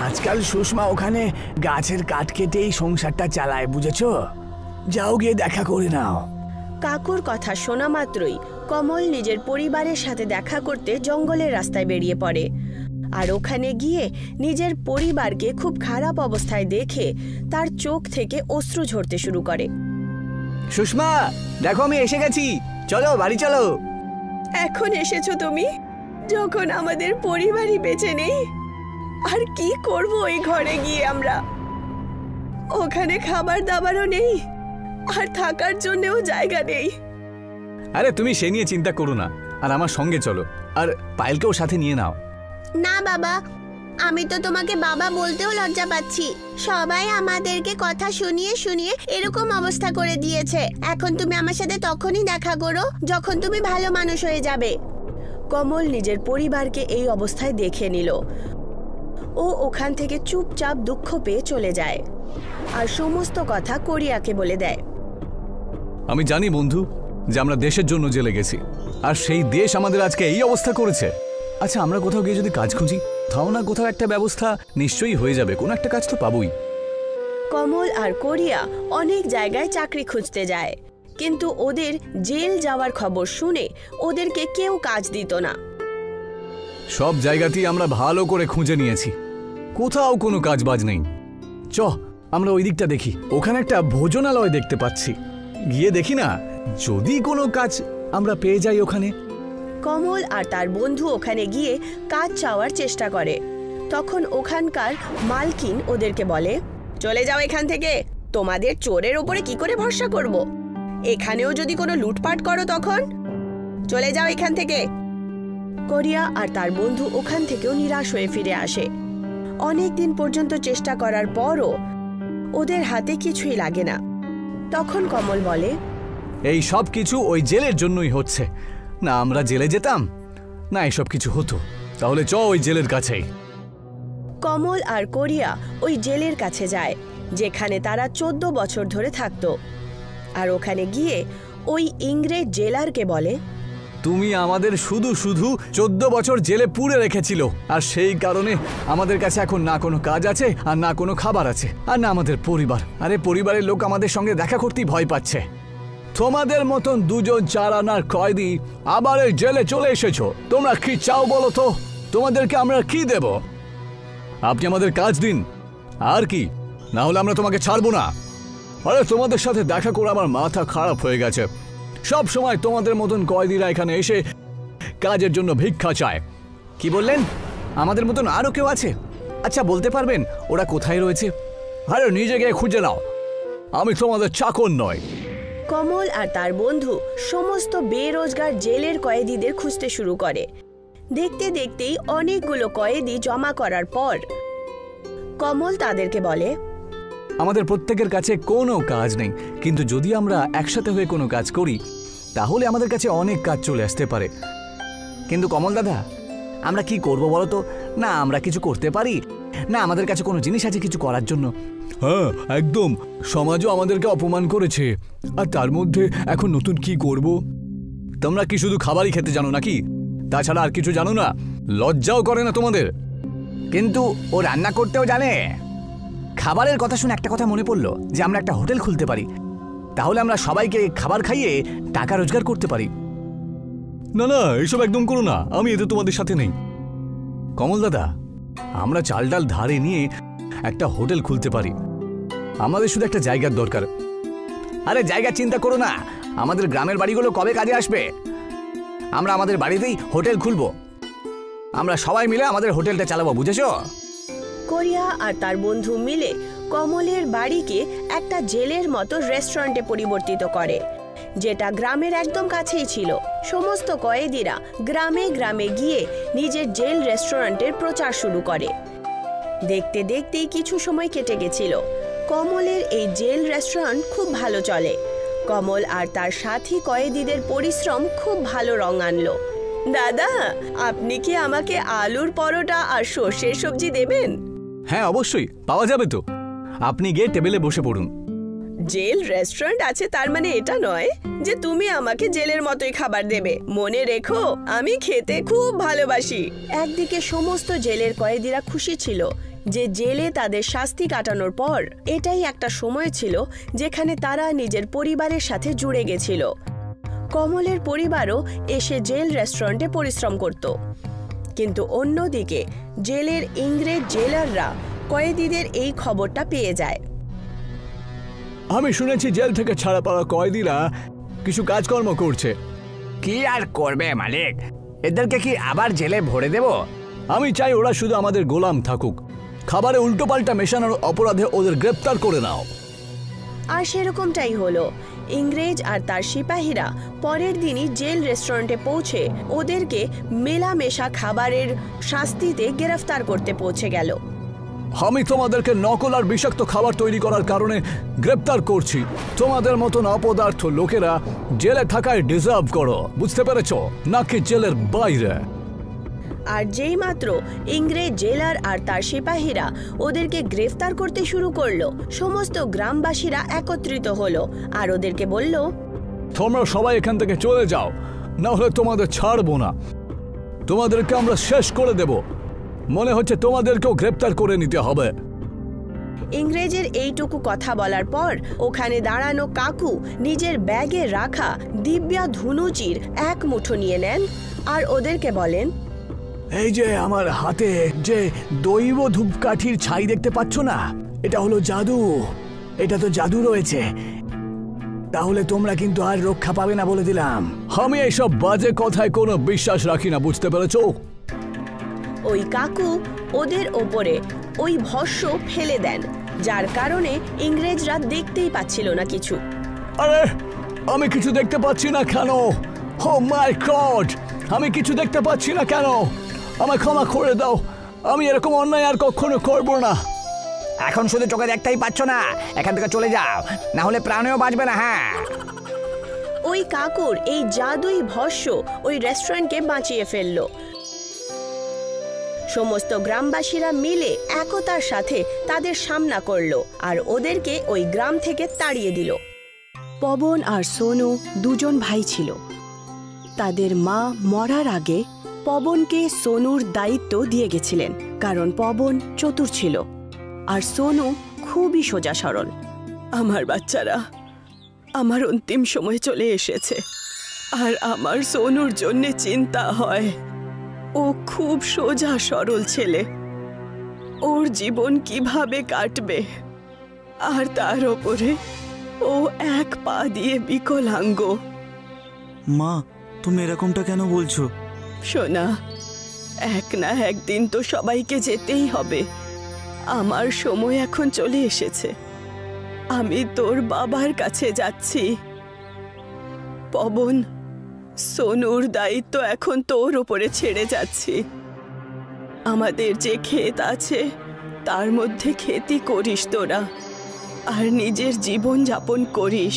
S4: আজকাল সুষমা ওখানে গাছের কাঠ কেটেই সংসারটা চালায়, বুঝেছো? যাও গিয়ে দেখা করে নাও।
S1: কাকুর কথা শোনা মাত্রই কমল নিজের পরিবারের সাথে দেখা করতে জঙ্গলের রাস্তায় বেরিয়ে পড়ে। আর ওখানে গিয়ে নিজের পরিবারকে খুব খারাপ অবস্থায় দেখে তার চোখ থেকে অশ্রু ঝরতে শুরু করে।
S4: সুষমা, দেখো আমি এসে গেছি, চলো বাড়ি চলো।
S1: এখন এসেছো তুমি, যখন আমাদের পরিবারই বেঁচে নেই? আর কি করব এই ঘরে গিয়ে আমরা? ওখানে খাবার দাবারও নেই, আর থাকার জন্যও জায়গা নেই।
S2: আরে তুমি সে নিয়ে চিন্তা করো না, আর আমার সঙ্গে চলো, আর পায়েলকেও সাথে নিয়ে নাও।
S5: না বাবা, আমি তো তোমাকে বাবা বলতেও লজ্জা পাচ্ছি। সবাই আমাদেরকে কথা শুনিয়ে শুনিয়ে এরকম অবস্থা করে দিয়েছে। এখন তুমি আমার সাথে তখনই দেখা করো যখন তুমি ভালো মানুষ হয়ে যাবে।
S1: কমল নিজের পরিবারকে এই অবস্থায় দেখে নিল। ও ওখান থেকে চুপচাপ দুঃখ পেয়ে চলে যায়, আর সমস্ত কথা কোরিয়াকে বলে দেয়।
S2: আমি জানি বন্ধু যে আমরা দেশের জন্য জেলে গেছি, আর সেই দেশ আমাদের আজকে এই অবস্থা করেছে। আচ্ছা, আমরা কোথাও গিয়ে যদি কাজ খুঁজি, তাও না কোথাও একটা ব্যবস্থা নিশ্চয়ই হয়ে যাবে, কোনো একটা কাজ তো পাবোই।
S1: কমল আর কোরিয়া অনেক জায়গায় চাকরি খুঁজতে যায়, কিন্তু ওদের জেল যাওয়ার খবর শুনে ওদেরকে কেউ কাজ দিত না।
S2: সব জায়গাতেই আমরা ভালো করে খুঁজে নিয়েছি, কোথাও কোনো কাজ বাজ নেই। চ আমরা ওই দিকটা দেখি, ওখানে একটা ভোজনালয় দেখতে পাচ্ছি, গিয়ে দেখি না যদি কোনো কাজ আমরা পেয়ে যাই ওখানে।
S1: কমল আর তার বন্ধু ওখানে গিয়ে কাজ চাওয়ার চেষ্টা করে। তখন ওখানকার মালকিন ওদেরকে বলে, চলে যাও এখান থেকে, তোমাদের চোরের ওপরে কি করে ভরসা করব? এখানেও যদি কোনো লুটপাট করো তখন চলে যাও এখান থেকে। কোরিয়া আর তার বন্ধু ওখান থেকেও নিরাশ হয়ে ফিরে আসে। অনেক দিন পর্যন্ত চেষ্টা করার পরও ওদের হাতে কিছুই লাগে না। তখন কমল বলে,
S2: এই সব কিছু ওই জেলের জন্যই হচ্ছে, না আমরা জেলে যেতাম না এসব কিছু হতো। তাহলে চ ওই জেলের কাছেই।
S1: কমল আর কোরিয়া ওই জেলের কাছে যায়, যেখানে তারা 14 বছর ধরে থাকতো। আর ওখানে গিয়ে ওই ইংরেজ জেলারকে বলে,
S2: তুমি আমাদের শুধু 14 বছর জেলে পুরে রেখেছিল, আর সেই কারণে আমাদের কাছে এখন না কোনো কাজ আছে, আর না কোনো খাবার আছে, আর না আমাদের পরিবার। আরে পরিবারের লোক আমাদের সঙ্গে দেখা করতেই ভয় পাচ্ছে।
S4: তোমাদের মতন দুজন চার আনার কয়েদি আবার এই জেলে চলে এসেছো। তোমরা কি চাও বলো তো? তোমাদেরকে আমরা কি দেব?
S2: আপনি আমাদের কাজ দিন, আর কি, না হলে আমরা তোমাকে ছাড়বো না।
S4: আরে তোমাদের সাথে দেখা করে আমার মাথা খারাপ হয়ে গেছে। সব সময় তোমাদের মতন কয়েদিরা এখানে এসে কাজের জন্য ভিক্ষা চায়।
S2: কি বললেন? আমাদের মতন আরও কেউ আছে? আচ্ছা বলতে পারবেন ওরা কোথায় রয়েছে?
S4: আরে নিজে গিয়ে খুঁজে নাও, আমি তোমাদের চাকর নয়।
S1: কমল আর তার বন্ধু সমস্ত বেরোজগার জেলের কয়েদিদের খুঁজতে শুরু করে। দেখতে দেখতেই অনেকগুলো কয়েদি জমা করার পর কমল তাদেরকে বলে,
S2: আমাদের প্রত্যেকের কাছে কোনো কাজ নেই, কিন্তু যদি আমরা একসাথে হয়ে কোনো কাজ করি তাহলে আমাদের কাছে অনেক কাজ চলে আসতে পারে। কিন্তু কমল দাদা, আমরা কি করব বলো তো? না আমরা কিছু করতে পারি, না আমাদের কাছে কোনো জিনিস আছে কিছু করার জন্য।
S4: হ্যাঁ একদম, সমাজও আমাদেরকে অপমান করেছে, আর তার মধ্যে এখন নতুন কি করব?
S2: তোমরা কি শুধু খাবারই খেতে জানো নাকি? তাছাড়া আর কিছু জানো না? লজ্জাও করে না তোমাদের?
S3: কিন্তু ও রান্না করতেও জানে। খাবারের কথা শুনে একটা কথা মনে পড়লো যে আমরা একটা হোটেল খুলতে পারি, তাহলে আমরা সবাইকে খাবার খাইয়ে টাকা রোজগার করতে পারি।
S2: না না, এইসব একদম করো না, আমি এতে তোমাদের সাথে নেই। কমল দাদা, আমরা চাল ডাল ধারে নিয়ে একটা হোটেল খুলতে পারি। আমাদের শুধু একটা জায়গার দরকার।
S3: আরে জায়গা চিন্তা করো না, আমাদের গ্রামের বাড়িগুলো কবে কাজে আসবে? আমরা আমাদের বাড়িতেই হোটেল খুলবো। আমরা সবাই মিলে আমাদের হোটেলটা চালাবো, বুঝেছো?
S1: কোরিয়া আর তার বন্ধু মিলে কমলের বাড়িকে একটা জেলের মতো রেস্টুরেন্টে পরিবর্তিত করে, যেটা গ্রামের একদম কাছেই ছিল। সমস্ত কয়েদিরা গ্রামে গ্রামে গিয়ে নিজের জেল রেস্টুরেন্টের প্রচার শুরু করে। দেখতে দেখতেই কিছু সময় কেটে গেছিল। কমলের এই জেল রেস্টুরেন্ট খুব ভালো চলে। কমল আর তার সাথী কয়েদিদের পরিশ্রম খুব ভালো রং আনলো। দাদা, আপনি কি আমাকে আলুর পরোটা আর সর্ষের সবজি দেবেন?
S2: হ্যাঁ অবশ্যই, পাওয়া যাবে তো। আপনি গিয়ে টেবিলে বসে পড়ুন।
S1: জেল রেস্টুরেন্ট আছে তার মানে এটা নয় যে তুমি আমাকে জেলের মতোই খাবার দেবে। মনে রেখো, আমি খেতে খুব ভালোবাসি। একদিকে সমস্ত জেলের কয়েদিরা খুশি ছিল যে জেলে তাদের শাস্তি কাটানোর পর এটাই একটা সময় ছিল যেখানে তারা নিজের পরিবারের সাথে জুড়ে গেছিল। কমলের পরিবারও এসে জেল রেস্টুরেন্টে পরিশ্রম করত, কিন্তু অন্যদিকে জেলের ইংরেজ জেলাররা কয়েদিদের এই খবরটা পেয়ে যায়।
S4: আমি শুনেছি জেল থেকে ছাড়া পাওয়া কয়েদিরা কিছু কাজকর্ম করছে।
S3: কি আর করবে মালিক, এদেরকে কি আবার জেলে ভরে দেব?
S4: আমি চাই ওরা শুধু আমাদের গোলাম থাকুক। খাবারে উল্টোপাল্টা মেশানোর অপরাধে ওদের গ্রেপ্তার করে নাও।
S1: আর সেরকমটাই হলো। ইংরেজ আর তার সিপাহীরা পরের দিনই জেল রেস্টুরেন্টে পৌঁছে ওদেরকে মেলামেশা খাবারের শাস্তিতে গ্রেফতার করতে পৌঁছে গেল।
S4: আমি তোমাদেরকে নকল আর বিষাক্ত খাবার তৈরি করার কারণে গ্রেপ্তার করছি। তোমাদের মতন অপদার্থ লোকেরা জেলে থাকায় ডিজার্ভ করো, বুঝতে পেরেছো? নাকি জেলের বাইরে।
S1: আর যেই মাত্র ইংরেজ জেলার আর তার সিপাহীরা ওদেরকে গ্রেফতার করতে শুরু করলো, সমস্ত গ্রামবাসীরা একত্রিত হলো আর ওদেরকে বলল,
S4: তোমরা সবাই এখান থেকে চলে যাও, না হলে তোমাদের ছাড়বো না। তোমাদেরকে আমরা শেষ করে দেব। মনে হচ্ছে তোমাদেরকেও গ্রেপ্তার করে নিতে হবে।
S1: ইংরেজের এইটুকু কথা বলার পর ওখানে দাঁড়ানো কাকু নিজের ব্যাগে রাখা দিব্যা ধনুচির এক মুঠো নিয়ে নেন আর ওদেরকে বলেন,
S4: এই যে আমার হাতে যে দৈব ধূপকাঠির ছাই দেখতে পাচ্ছ না, এটা হলো জাদু। এটা তো জাদু রয়েছে, তাহলে তোমরা কিন্তু আর রক্ষা পাবে না বলে দিলাম। আমি এইসব বাজে কথায় কোনো বিশ্বাস রাখি না, বুঝতে পেরেছো?
S1: ওই কাকু ওদের ওপরে ওই ভস্য ফেলে দেন, যার কারণে ইংরেজরা দেখতেই পাচ্ছিল না কিছু।
S4: আরে আমি কিছু দেখতে পাচ্ছি না কেন? ও মাই গড, আমি কিছু দেখতে পাচ্ছি না কেন? আমায় ক্ষমা করে দাও, আমি এরকম অন্যায় আর কখনো করব না।
S3: এখন শুধু চোখে দেখতেই পাচ্ছ না, এখান থেকে চলে যাও, না হলে প্রাণেও বাঁচবে না। হ্যাঁ,
S1: ওই কাকুর এই জাদুই ভস্য ওই রেস্টুরেন্টকে বাঁচিয়ে ফেলল। সমস্ত গ্রামবাসীরা মিলে একতার সাথে তাদের সামনা করলো আর ওদেরকে ওই গ্রাম থেকে তাড়িয়ে দিল। পবন আর সোনু দুজন ভাই ছিল। তাদের মা মরার আগে পবনকে সোনুর দায়িত্ব দিয়ে গেছিলেন, কারণ পবন চতুর ছিল আর সোনু খুবই সোজা সরল। আমার বাচ্চারা, আমার অন্তিম সময় চলে এসেছে আর আমার সোনুর জন্য চিন্তা হয়। ও খুব সোজা সরল ছেলে, ওর জীবন কিভাবে কাটবে, আর তার ওপরে ও এক পা দিয়ে বিকলাঙ্গ।
S6: মা, তুমি এরকমটা কেন বলছো?
S1: সোনা, এক না একদিন তো সবাইকে যেতেই হবে। আমার সময় এখন চলে এসেছে। আমি তোর বাবার কাছে যাচ্ছি। পবন, সোনুর দায়িত্ব এখন তোর ওপরে ছেড়ে যাচ্ছি। আমাদের যে ক্ষেত আছে তার মধ্যে খেতি করিস তোরা, আর নিজের জীবন যাপন করিস,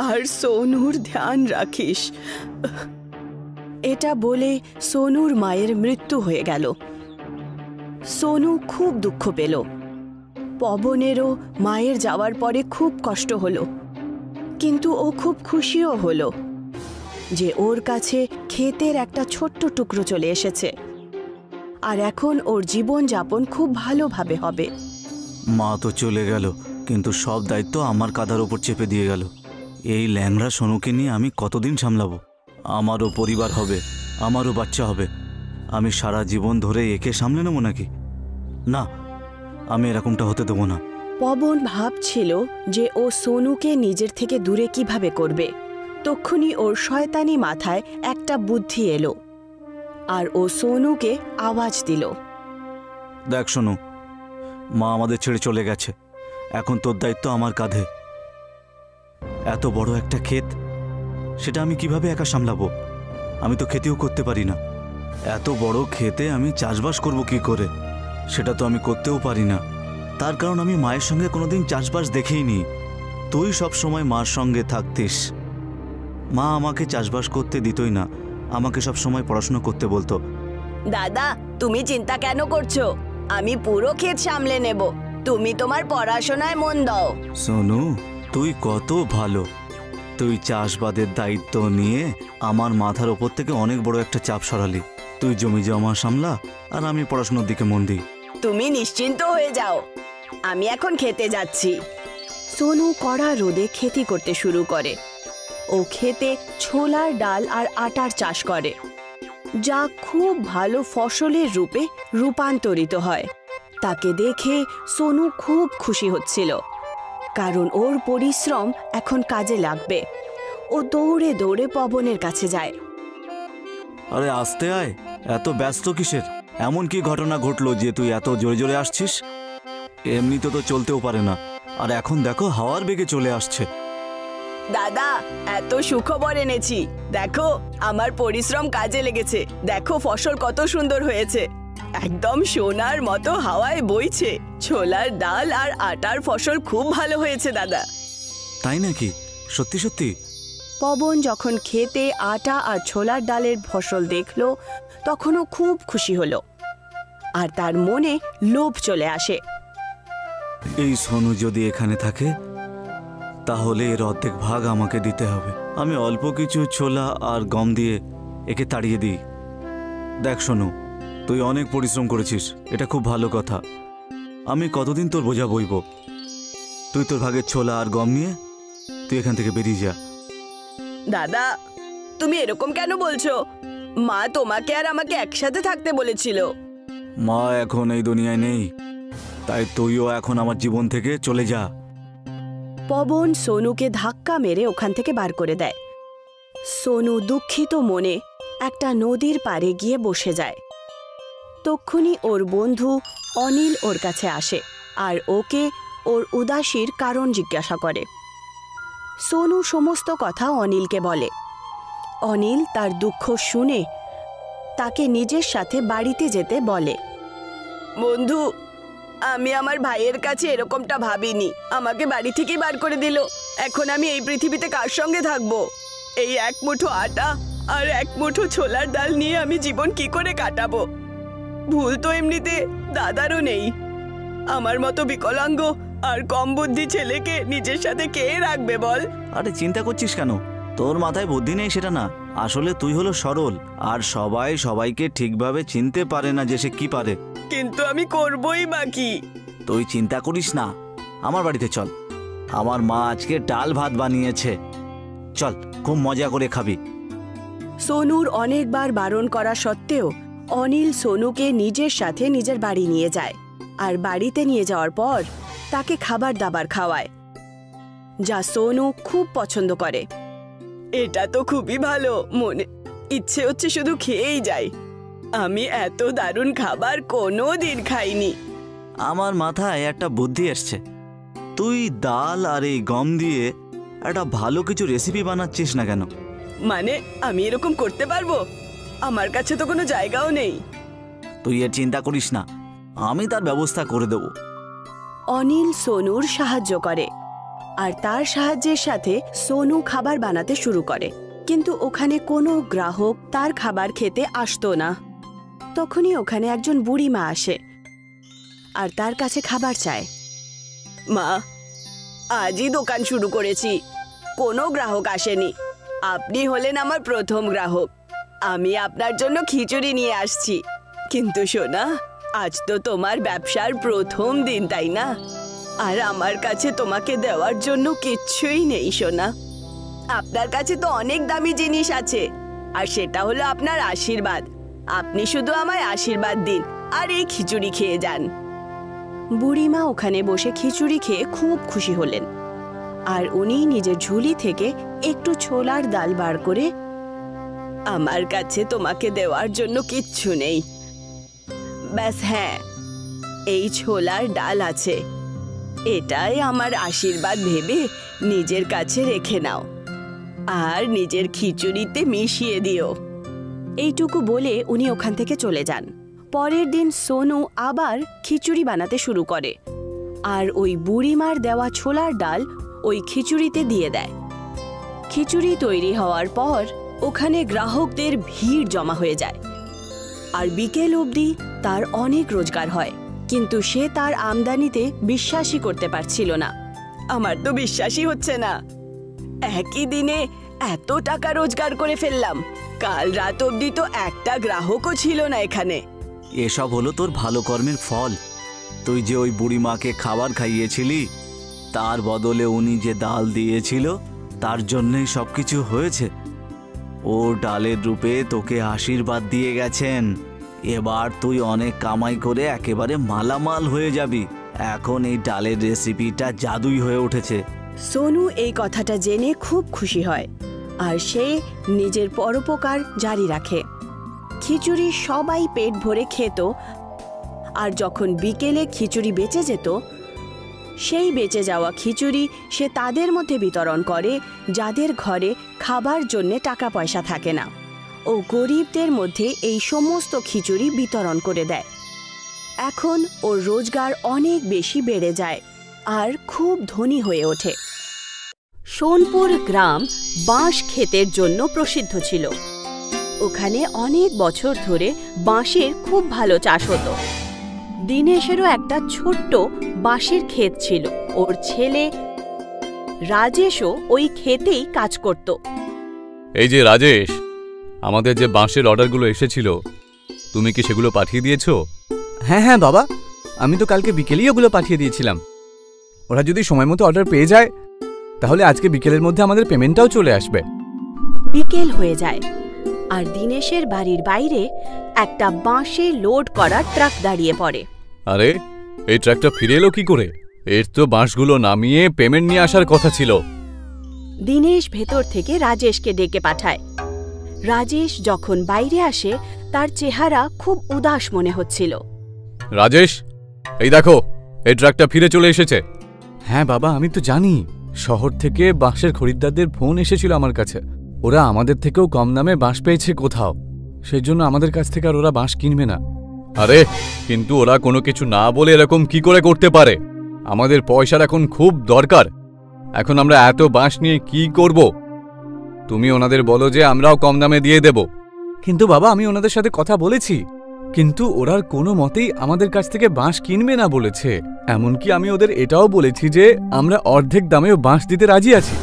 S1: আর সোনুর ধ্যান রাখিস। এটা বলে সোনুর মায়ের মৃত্যু হয়ে গেল। সোনু খুব দুঃখ পেল। পবনেরও মায়ের যাওয়ার পরে খুব কষ্ট হলো, কিন্তু ও খুব খুশিও হলো যে ওর কাছে ক্ষেতের একটা ছোট্ট টুকরো চলে এসেছে, আর এখন ওর জীবন যাপন খুব ভালোভাবে হবে।
S6: মা তো চলে গেল, কিন্তু সব দায়িত্ব আমার কাঁধার ওপর চেপে দিয়ে গেল। এই ল্যাংড়া সোনুকে নিয়ে আমি কতদিন সামলাবো? আমারও পরিবার হবে, আমারও বাচ্চা হবে। আমি সারা জীবন ধরে একে সামলে নেবো নাকি? না, আমি এরকমটা হতে দেবো না।
S1: পবন ভাবছিল যে ও সোনুকে নিজের থেকে দূরে কিভাবে করবে। তক্ষুনি ওর শয়তানি মাথায় একটা বুদ্ধি এলো, আর ও সোনুকে আওয়াজ দিল,
S6: দেখ সোনু, মা আমাদের ছেড়ে চলে গেছে, এখন তোর দায়িত্ব আমার কাঁধে। এত বড় একটা ক্ষেত, সেটা আমি কিভাবে একা সামলাবো? আমি তো খেতেও করতে পারি না। এত বড় ক্ষেতে আমি চাষবাস করব কি করে? সেটা তো আমি করতেও পারি না। তার কারণ আমি মায়ের সঙ্গে কোনোদিন চাষবাস দেখেইনি। তুই সব সময় মার সঙ্গে থাকতিস। মা আমাকে চাষবাস করতে দিতই না, আমাকে সব সময় পড়াশোনা করতে বলতো।
S1: দাদা, তুমি চিন্তা কেন করছো? আমি পুরো ক্ষেত সামলে নেব, তুমি তোমার পড়াশোনায় মন দাও।
S6: সোনু, তুই কত ভালো। তুই চাষবাদের দায়িত্ব নিয়ে আমার মাথার ওপর থেকে অনেক বড় একটা চাপ সরালি। তুই জমি জমা সামলা, আর আমি পড়াশোনার দিকে মন দিই।
S1: তুমি নিশ্চিন্ত হয়ে যাও, আমি এখন খেতে যাচ্ছি। সোনু কড়া রোদে খেতি করতে শুরু করে। ও খেতে ছোলার ডাল আর আটার চাষ করে, যা খুব ভালো ফসলের রূপে রূপান্তরিত হয়। তাকে দেখে সোনু খুব খুশি হচ্ছিল, কারণ ওর পরিশ্রম এখন কাজে লাগবে। ও দৌড়ে দৌড়ে পবনের কাছে যায়।
S6: আরে আস্তে আয়, এত ব্যস্ত কিসের? এমন কি ঘটনা ঘটলো যে তুই এত জোরে জোরে আসছিস? এমনিতে তো চলতেও পারে না, আর এখন দেখো হাওয়ার বেগে চলে আসছে।
S1: দাদা, এত সুখবর এনেছি। দেখো, আমার পরিশ্রম কাজে লেগেছে। দেখো ফসল কত সুন্দর হয়েছে, একদম সোনার মতো হাওয়ায় বইছে। ছোলার ডাল আর আটার ফসল খুব ভালো হয়েছে দাদা।
S6: তাই নাকি? সত্যি সত্যি?
S1: পবন যখন খেতে আটা আর ছোলার ডালের ফসল দেখল, তখনও খুব খুশি হলো, আর তার মনে লোভ চলে আসে।
S6: এই সোনু যদি এখানে থাকে, তাহলে এর অর্ধেক ভাগ আমাকে দিতে হবে। আমি অল্প কিছু ছোলা আর গম দিয়ে একে তাড়িয়ে দিই। দেখ সোনু, তুই অনেক পরিশ্রম করেছিস, এটা খুব ভালো কথা। আমি কতদিন তোর বোঝা বইব? তুই তোর ভাগের ছোলা আর গম নিয়ে তুই এখান থেকে বেরিয়ে যা।
S1: দাদা, তুমি এরকম কেন বলছো? মা তোমাকে আর আমাকে একসাথে থাকতে বলেছিল।
S6: মা এখন এই দুনিয়ায় নেই, তাই তুইও এখন আমার জীবন থেকে চলে যা।
S1: পবন সোনুকে ধাক্কা মেরে ওখান থেকে বার করে দেয়। সোনু দুঃখিত মনে একটা নদীর পাড়ে গিয়ে বসে যায়। তক্ষুনি ওর বন্ধু অনিল ওর কাছে আসে, আর ওকে ওর উদাসীর কারণ জিজ্ঞাসা করে। সোনু সমস্ত কথা অনিলকে বলে। অনিল তার দুঃখ শুনে তাকে নিজের সাথে বাড়িতে যেতে বলে। বন্ধু, আমি আমার ভাইয়ের কাছে এরকমটা ভাবিনি। আমাকে বাড়ি থেকেই বার করে দিল। এখন আমি এই পৃথিবীতে কার সঙ্গে থাকবো? এই এক মুঠো আটা আর এক মুঠো ছোলার ডাল নিয়ে আমি জীবন কি করে কাটাবো? ভুল তো এমনিতে দাদারও নেই। আমার মতো বিকলাঙ্গ আর কম বুদ্ধি ছেলেকে নিজের সাথে কে রাখবে বল?
S6: আরে চিন্তা করছিস কেন? তোর মাথায় বুদ্ধি নেই সেটা না, আসলে তুই হলো সরল, আর সবাই সবাইকে ঠিকভাবে চিনতে পারে না যে সে কি পারে।
S1: কিন্তু আমি করবই বা কি?
S6: তুই চিন্তা করিস না, আমার বাড়িতে চল। আমার মা আজকে ডাল ভাত বানিয়েছে, চল খুব মজা করে খাবি।
S1: সোনুর অনেকবার বারণ করা সত্ত্বেও অনিল সোনুকে নিজের সাথে নিজের বাড়ি নিয়ে যায় আর বাড়িতে নিয়ে যাওয়ার পর তাকে খাবার দাবার খাওয়ায়, যা সোনু খুব পছন্দ করে। এটা তো খুবই ভালো, মনে ইচ্ছে হচ্ছে শুধু খেয়েই যাই। আমি এত দারুণ খাবার কোনো দিন খাইনি।
S6: আমার মাথায় একটা বুদ্ধি এসছে, তুই ডাল আর এই গম দিয়ে একটা ভালো কিছু রেসিপি বানাচ্ছিস না কেন?
S1: মানে আমি এরকম করতে পারবো? আমার কাছে তো কোনো জায়গাও নেই।
S6: তুই এর চিন্তা করিস না, আমি তার ব্যবস্থা করে দেব।
S1: অনিল সোনুর সাহায্য করে আর তার সাহায্যের সাথে সোনু খাবার বানাতে শুরু করে, কিন্তু ওখানে কোনো গ্রাহক তার খাবার খেতে আসতো না। তখনই ওখানে একজন বুড়ি মা আসে আর তার কাছে খাবার চায়। মা, আজই দোকান শুরু করেছি, কোনো গ্রাহক আসেনি। আপনি হলেন আমার প্রথম গ্রাহক। আমি আপনার জন্য খিচুড়ি নিয়ে আসছি। কিন্তু সোনা, আজ তো তোমার ব্যবসার প্রথম দিন, তাই না? আর আমার কাছে তোমাকে দেওয়ার জন্য কিচ্ছুই নেই সোনা। আপনার কাছে তো অনেক দামি জিনিস আছে, আর সেটা হলো আপনার আশীর্বাদ। আপনি শুধু আমায় আশীর্বাদ দিন আর এই খিচুড়ি খেয়ে যান। বুড়িমা ওখানে বসে খিচুড়ি খেয়ে খুব খুশি হলেন আর উনি নিজের ঝুলি থেকে একটু ছোলার ডাল বার করে, আমার কাছে তোমাকে দেওয়ার জন্য কিচ্ছু নেই, ব্যাস হ্যাঁ এই ছোলার ডাল আছে, এটাই আমার আশীর্বাদ ভেবে নিজের কাছে রেখে নাও আর নিজের খিচুড়িতে মিশিয়ে দিও। এইটুকু বলে উনি ওখান থেকে চলে যান। পরের দিন সোনু আবার খিচুড়ি বানাতে শুরু করে আর ওই বুড়িমার দেওয়া ছোলার ডাল ওই খিচুড়িতে দিয়ে দেয়। খিচুড়ি তৈরি হওয়ার পর ওখানে গ্রাহকদের ভিড় জমা হয়ে যায় আর বিকেল অবধি তার অনেক রোজগার হয়, কিন্তু সে তার আমদানিতে বিশ্বাসই করতে পারছিল না। আমার তো বিশ্বাসই হচ্ছে না, একই দিনে এত টাকা রোজগার করে ফেললাম। কাল রাত অবধি তো একটা গ্রাহকও ছিল না এখানে।
S6: এসব হলো তোর ভালো কর্মের ফল। তুই যে ওই বুড়িমাকে খাবার খাইয়েছিলি, তার বদলে উনি যে ডাল দিয়েছিল, তার জন্যই সবকিছু হয়েছে। ও ডালের রূপে তোকে আশীর্বাদ দিয়ে গেছেন। এবার তুই অনেক কামাই করে একেবারে মালামাল হয়ে যাবি। এখন এই ডালের রেসিপিটা জাদুই হয়ে উঠেছে।
S1: সোনু এই কথাটা জেনে খুব খুশি হয় আর সে নিজের পরোপকার জারি রাখে। খিচুড়ি সবাই পেট ভরে খেত আর যখন বিকেলে খিচুড়ি বেঁচে যেত, সেই বেঁচে যাওয়া খিচুড়ি সে তাদের মধ্যে বিতরণ করে যাদের ঘরে খাবার জন্যে টাকা পয়সা থাকে না, ও গরিবদের মধ্যে এই সমস্ত খিচুড়ি বিতরণ করে দেয়। এখন ওর রোজগার অনেক বেশি বেড়ে যায় আর খুব ধনী হয়ে ওঠে। সোনপুর গ্রাম বাঁশ ক্ষেতের জন্য প্রসিদ্ধ ছিল। ওখানে অনেক বছর ধরে বাঁশের খুব ভালো চাষ হতো। দীনেশেরও একটা ছোট্ট বাঁশের ক্ষেত ছিল। ওর ছেলে রাজেশও ওই ক্ষেতেই কাজ করত।
S2: এই যে রাজেশ, আমাদের যে বাঁশের অর্ডারগুলো এসেছিল, তুমি কি সেগুলো পাঠিয়ে দিয়েছো?
S4: হ্যাঁ হ্যাঁ বাবা, আমি তো কালকে বিকেলেই ওগুলো পাঠিয়ে দিয়েছিলাম। ওরা যদি সময় মতো অর্ডার পেয়ে যায় তাহলে আজকে বিকেলের মধ্যে আমাদের পেমেন্টটাও চলে আসবে।
S1: বিকেল হয়ে যায় আর দীনেশের বাড়ির বাইরে একটা বাঁশে লোড করা ট্রাক দাঁড়িয়ে পড়ে।
S2: আরে, এই ট্রাকটা ফিরে এলো কি করে? এর তো বাঁশগুলো নামিয়ে পেমেন্ট নিয়ে আসার কথা ছিল।
S1: দীনেশ ভেতর থেকে রাজেশকে ডেকে পাঠায়। রাজেশ যখন বাইরে আসে, তার চেহারা খুব উদাস মনে হচ্ছিল।
S2: রাজেশ, এই দেখো, এই ট্রাকটা ফিরে চলে এসেছে।
S4: হ্যাঁ বাবা, আমি তো জানি। শহর থেকে বাঁশের খরিদ্দারদের ফোন এসেছিল আমার কাছে। ওরা আমাদের থেকেও কম দামে বাঁশ পেয়েছে কোথাও, সেই জন্য আমাদের কাছ থেকে আর ওরা বাঁশ কিনবে না।
S2: আরে, কিন্তু ওরা কোনো কিছু না বলে এরকম কি করে করতে পারে? আমাদের পয়সার এখন খুব দরকার। এখন আমরা এত বাঁশ নিয়ে কি করব? তুমি ওনাদের বলো যে আমরাও কম দামে দিয়ে দেব।
S4: কিন্তু বাবা, আমি ওনাদের সাথে কথা বলেছি, কিন্তু ওরা কোনো মতেই আমাদের কাছ থেকে বাঁশ কিনবে না বলেছে। এমনকি আমি ওদের এটাও বলেছি যে আমরা অর্ধেক দামেও বাঁশ দিতে রাজি আছি,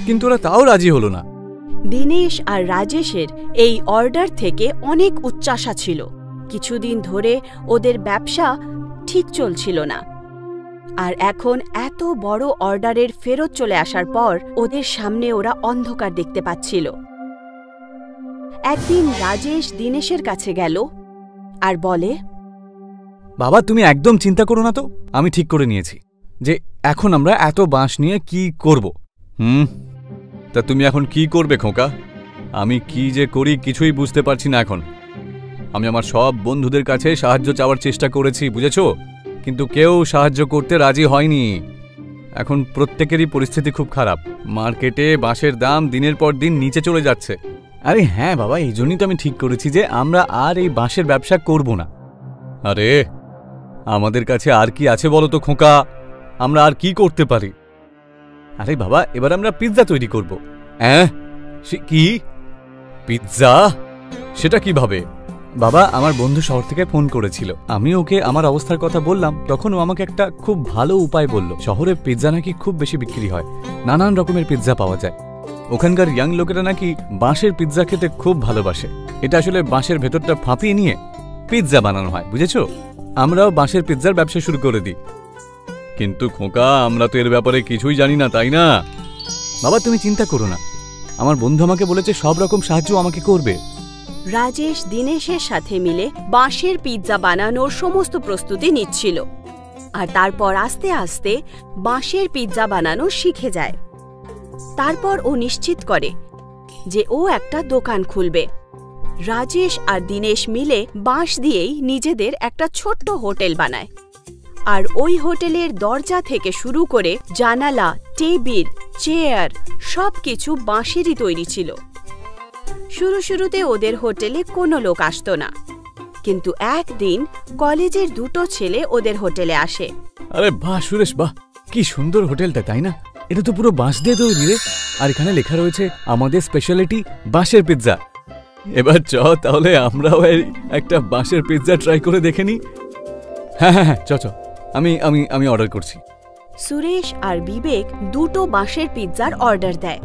S4: কিন্তু ওরা তাও রাজি হলো না।
S1: দীনেশ আর রাজেশের এই অর্ডার থেকে অনেক উচ্চাশা ছিল। কিছুদিন ধরে ওদের ব্যবসা ঠিক চলছিল না। আর এখন এত বড় অর্ডারের ফেরত চলে আসার পর ওদের সামনে ওরা অন্ধকার দেখতে পাচ্ছিল। একদিন রাজেশ দীনেশের কাছে গেল আর বলে,
S2: বাবা তুমি একদম চিন্তা করো না তো, আমি ঠিক করে নিয়েছি যে এখন আমরা এত বাঁশ নিয়ে কি করব। তা তুমি এখন কি করবে খোকা? আমি কি যে করি কিছুই বুঝতে পারছি না এখন। আমি আমার সব বন্ধুদের কাছে সাহায্য চাওয়ার চেষ্টা করেছি, বুঝেছো, কিন্তু কেউ সাহায্য করতে রাজি হয়নি। এখন প্রত্যেকেরই পরিস্থিতি খুব খারাপ। মার্কেটে বাঁশের দাম দিনের পর দিন নিচে চলে যাচ্ছে। আরে হ্যাঁ বাবা, এই জন্যই তো আমি ঠিক করেছি যে আমরা আর এই বাঁশের ব্যবসা করব না। আরে আমাদের কাছে আর কি আছে বলো তো খোকা, আমরা আর কি করতে পারি? আরে বাবা, এবার আমরা পিৎজা তৈরি করব। হ্যাঁ কি পিৎজা? সেটা কিভাবে? বাবা আমার বন্ধু শহর থেকে ফোন করেছিল, আমি ওকে আমার অবস্থার কথা বললাম, তখন ও আমাকে একটা খুব ভালো উপায় বলল। শহরে পিৎজা নাকি খুব বেশি বিক্রি হয়, নানান রকমের পিৎজা পাওয়া যায়। ওখানকার ইয়াং লোকেরা নাকি বাঁশের পিৎজা খেতে খুব ভালোবাসে। এটা আসলে বাঁশের ভেতরটা ফাঁপিয়ে নিয়ে পিৎজা বানানো হয়, বুঝেছো? আমরাও বাঁশের পিৎজার ব্যবসা শুরু করে দিই। কিন্তু খোকা আমরা তো এর ব্যাপারে কিছুই জানি না, তাই না? বাবা তুমি চিন্তা করো না, আমার বন্ধু আমাকে বলেছে সব রকম সাহায্য আমাকে করবে।
S1: রাজেশ দীনেশের সাথে মিলে বাঁশের পিৎজা বানানোর সমস্ত প্রস্তুতি নিচ্ছিল, আর তারপর আস্তে আস্তে বাঁশের পিৎজা বানানো শিখে যায়। তারপর ও নিশ্চিত করে যে ও একটা দোকান খুলবে। রাজেশ আর দীনেশ মিলে বাঁশ দিয়েই নিজেদের একটা ছোট্ট হোটেল বানায়, আর ওই হোটেলের দরজা থেকে শুরু করে জানালা, টেবিল, চেয়ার সবকিছু বাঁশেরই তৈরি ছিল। শুরুতে ওদের হোটেলে কোনো লোক আসতো না, কিন্তু একদিন কলেজের দুটো ছেলে ওদের হোটেলে আসে।
S2: আরে বাহ সুরেশ, বাহ কি সুন্দর হোটেলটা, তাই না? এটা তো পুরো বাঁশ দিয়ে তৈরি রে, আর এখানে লেখা রয়েছে আমাদের স্পেশালিটি বাঁশের পিৎজা। এবার চ তাহলে আমরাও একটা বাঁশের পিৎজা ট্রাই করে দেখে নি। হ্যাঁ হ্যাঁ চ চ, আমি আমি আমি অর্ডার করছি।
S1: সুরেশ আর বিবেক দুটো বাঁশের পিৎজার অর্ডার দেয়।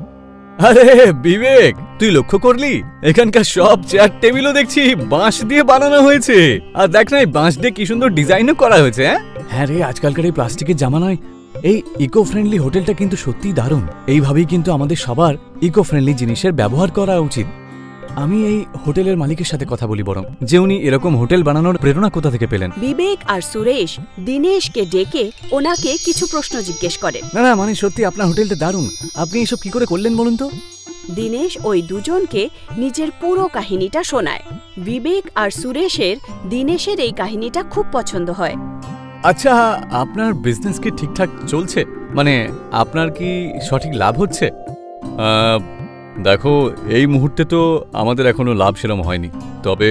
S2: আরে বিবেক, তুই লক্ষ্য করলি এখানকার সব চেয়ার টেবিলও দেখছি বাঁশ দিয়ে বানানো হয়েছে, আর দেখ না এই বাঁশ দিয়ে কি সুন্দর ডিজাইনও করা হয়েছে। হ্যাঁ রে, আজকালকার এই প্লাস্টিকের জামানায় এই ইকো ফ্রেন্ডলি হোটেলটা কিন্তু সত্যিই দারুণ। এইভাবেই কিন্তু আমাদের সবার ইকো ফ্রেন্ডলি জিনিসের ব্যবহার করা উচিত। আমি এই হোটেলের মালিকের সাথে কথা বলি বরং, যে উনি এরকম হোটেল বানানোর প্রেরণা কোথা থেকে পেলেন।
S1: বিবেক আর সুরেশ দীনেশকে ডেকে ওনাকে কিছু প্রশ্ন জিজ্ঞেস করে।
S2: না না, মানে সত্যি আপনার হোটেলটা দারুণ, আপনি এসব কি করে করলেন বলুন তো?
S1: দীনেশ ওই দুজনকে নিজের পুরো কাহিনীটা শোনায়। বিবেক আর সুরেশের দীনেশের এই কাহিনীটা খুব পছন্দ হয়।
S2: আচ্ছা, আপনার বিজনেস কি ঠিকঠাক চলছে? মানে আপনার কি সঠিক লাভ হচ্ছে? দেখো এই মুহূর্তে তো আমাদের এখনো লাভ সেরকম হয়নি, তবে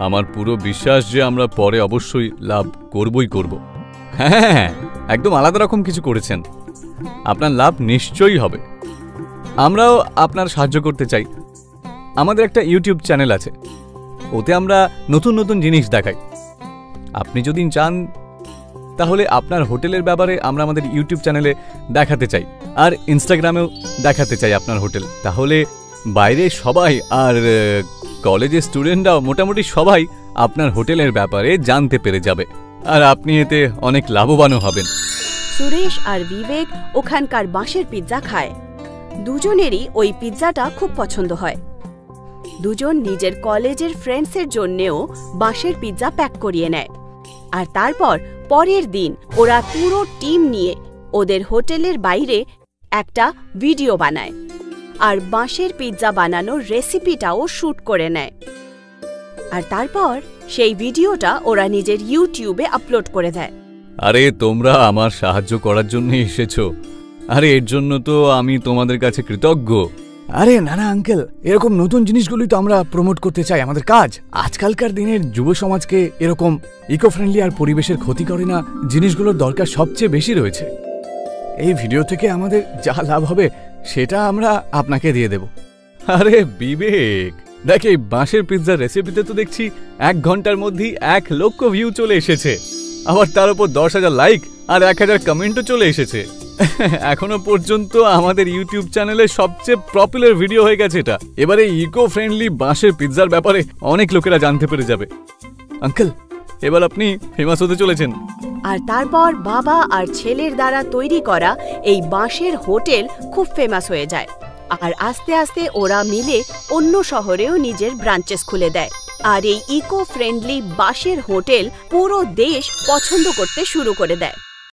S2: আমার পুরো বিশ্বাস যে আমরা পরে অবশ্যই লাভ করবই করব। হ্যাঁ, একদম আলাদা রকম কিছু করেছেন, আপনার লাভ নিশ্চয়ই হবে। আমরাও আপনার সাহায্য করতে চাই। আমাদের একটা ইউটিউব চ্যানেল আছে, ওতে আমরা নতুন নতুন জিনিস দেখাই। আপনি যদি চান তাহলে আপনার হোটেলের ব্যাপারে আমরা আমাদের ইউটিউব চ্যানেলে দেখাতে চাই, আর ইনস্টাগ্রামেও দেখাতে চাই আপনার হোটেল। তাহলে বাইরে সবাই আর কলেজের স্টুডেন্টরাও মোটামুটি সবাই আপনার হোটেলের ব্যাপারে জানতে পেরে যাবে, আর আপনি এতে অনেক লাভবানও হবেন।
S1: সুরেশ আর বিবেক ওখানকার বাঁশের পিৎজা খায়। দুজনেরই ওই পিৎজাটা খুব পছন্দ হয়। দুজন নিজের কলেজের ফ্রেন্ডসের জন্যেও বাঁশের পিৎজা প্যাক করিয়ে নেয়। আর তারপর পরের দিন ওরা পুরো টিম নিয়ে ওদের হোটেলের বাইরে একটা ভিডিও বানায়, আর বাঁশের পিৎজা বানানোর রেসিপিটাও শ্যুট করে নেয়। আর তারপর সেই ভিডিওটা ওরা নিজের ইউটিউবে আপলোড করে দেয়।
S2: আরে তোমরা আমার সাহায্য করার জন্য এসেছো, আরে এর জন্য তো আমি তোমাদের কাছে কৃতজ্ঞ।
S4: আরে না না আঙ্কেল, এরকম নতুন জিনিসগুলোই তো আমরা প্রমোট করতে চাই, আমাদের কাজ। আজকালকার দিনের যুব সমাজকে এরকম ইকো ফ্রেন্ডলি আর পরিবেশের ক্ষতি করে না জিনিসগুলোর দরকার সবচেয়ে বেশি রয়েছে। এই ভিডিও থেকে আমাদের যা লাভ হবে সেটা আমরা আপনাকে দিয়ে দেব।
S2: আরে বিবেক, দেখ এই বাঁশের পিৎজার রেসিপিতে তো দেখছি 1 ঘন্টার মধ্যেই 1 লক্ষ ভিউ চলে এসেছে, আবার তার উপর 10,000 লাইক আর 1000 কমেন্টও চলে এসেছে। এখনো পর্যন্ত আমাদের ইউটিউব চ্যানেলে সবচেয়ে পপুলার ভিডিও হয়ে গেছে এটা। এবারে ইকো ফ্রেন্ডলি বাঁশের পিৎজার ব্যাপারে অনেক লোকেরা জানতে পেরে যাবে। আঙ্কেল, এবার আপনি ফেমাস হতে চলেছেন।
S1: আর তারপর বাবা আর ছেলের দ্বারা তৈরি করা এই বাঁশের হোটেল খুব ফেমাস হয়ে যায়। আর আস্তে আস্তে ওরা মিলে অন্য শহরেও নিজের ব্রাঞ্চেস খুলে দেয়। আর এই ইকো ফ্রেন্ডলি বাঁশের হোটেল পুরো দেশ পছন্দ করতে শুরু করে দেয়।